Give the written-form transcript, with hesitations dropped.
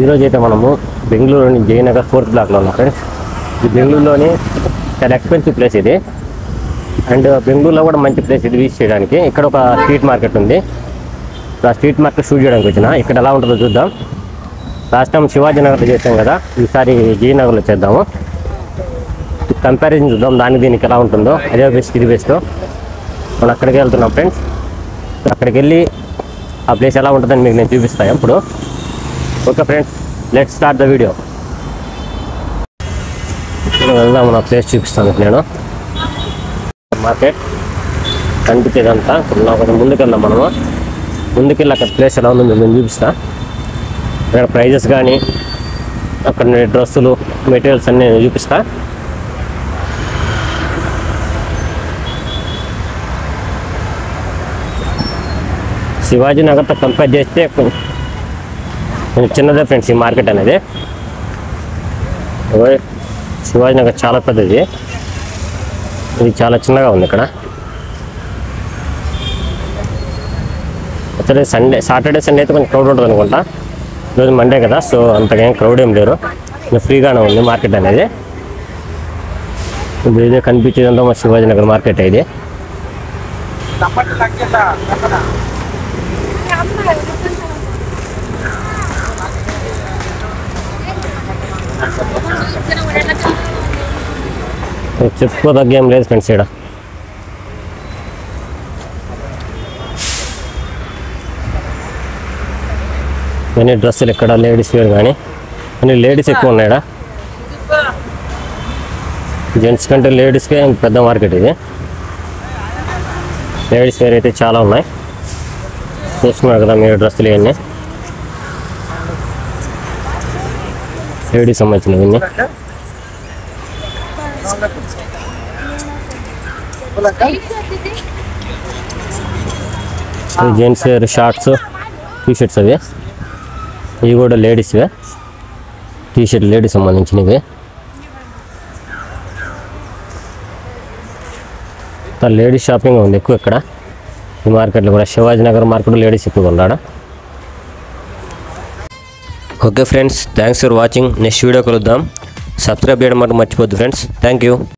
ఈరోజు అయితే మనము బెంగళూరులోని జయనగర్ 4th బ్లాక్లో ఉన్నాం ఫ్రెండ్స్. ఈ బెంగళూరులోని చాలా ఎక్స్పెన్సివ్ ప్లేస్ ఇది. అండ్ బెంగళూరులో కూడా మంచి ప్లేస్ ఇది విజిట్ చేయడానికి. ఇక్కడ ఒక స్ట్రీట్ మార్కెట్ ఉంది. ఆ స్ట్రీట్ మార్కెట్ షూట్ చేయడానికి వచ్చిన. ఇక్కడ ఎలా ఉంటుందో చూద్దాం. లాస్ట్ టైం శివాజీనగర్లో చేసాం కదా, ఈసారి జయనగర్లో చేద్దాము. కంపారిజన్ చూద్దాం, దానికి దీనికి ఎలా ఉంటుందో. అదే బెస్ట్ ఇది బెస్ట్. మనం అక్కడికి వెళ్తున్నాం ఫ్రెండ్స్. అక్కడికి వెళ్ళి ఆ ప్లేస్ ఎలా ఉంటుందని మీకు నేను చూపిస్తాను ఇప్పుడు. Okay friends, let's start the video. వెళ్దాం, నా ప్లేస్ చూపిస్తాను నేను. మార్కెట్ కనిపించేదంతా కొంచెం ముందుకు వెళ్దాం. మనము ముందుకెళ్ళి అక్కడ ప్లేస్ ఎలా ఉందో నేను చూపిస్తా. అక్కడ ప్రైజెస్ కానీ అక్కడ డ్రెస్సులు మెటీరియల్స్ అన్నీ నేను చూపిస్తా. శివాజీనగర్తో కంపేర్ చేస్తే కొంచెం చిన్నదే ఫ్రెండ్స్ ఈ మార్కెట్ అనేది. శివాజీనగర్ చాలా పెద్దది, ఇది చాలా చిన్నగా ఉంది. ఇక్కడ యాక్చువల్లీ సాటర్డే సండే అయితే కొంచెం క్రౌడ్ ఉంటుంది అనుకుంటా. ఈరోజు మండే కదా, సో అంతగా ఏం క్రౌడ్ ఏం లేరు, ఫ్రీగానే ఉంది మార్కెట్ అనేది. ఇప్పుడు ఇదే కనిపించేదంతా మా శివాజీనగర్ మార్కెట్ ఇది. చెప్పుకోదగ్గ ఏం లేదు ఫ్రెండ్స్. ఇక్కడ అన్ని డ్రెస్సులు, ఇక్కడ లేడీస్ వేర్ కానీ అన్ని లేడీస్ ఎక్కువ ఉన్నాయి. ఇక్కడ జెంట్స్ కంటే లేడీస్కే పెద్ద మార్కెట్ ఇది. లేడీస్ వేర్ అయితే చాలా ఉన్నాయి, చూస్తున్నారు కదా మీరు. డ్రెస్సులు ఇవన్నీ లేడీస్ సంబంధించినవి ఇవన్నీ. జెంట్స్ వేర్ షార్ట్స్, టీషర్ట్స్ అవి. ఇవి కూడా లేడీస్వే, టీషర్ట్ లేడీస్ సంబంధించినవి. లేడీస్ షాపింగ్ ఉంది ఎక్కువ ఇక్కడ ఈ మార్కెట్లో కూడా. శివాజీనగర్ మార్కెట్ లేడీస్ ఎక్కువ ఉన్నాడు. Okay friends, thanks for watching. Next video కలుద్దాం. సబ్స్క్రైబ్ చేయడం మాత్రం మర్చిపోద్దు ఫ్రెండ్స్. Thank you.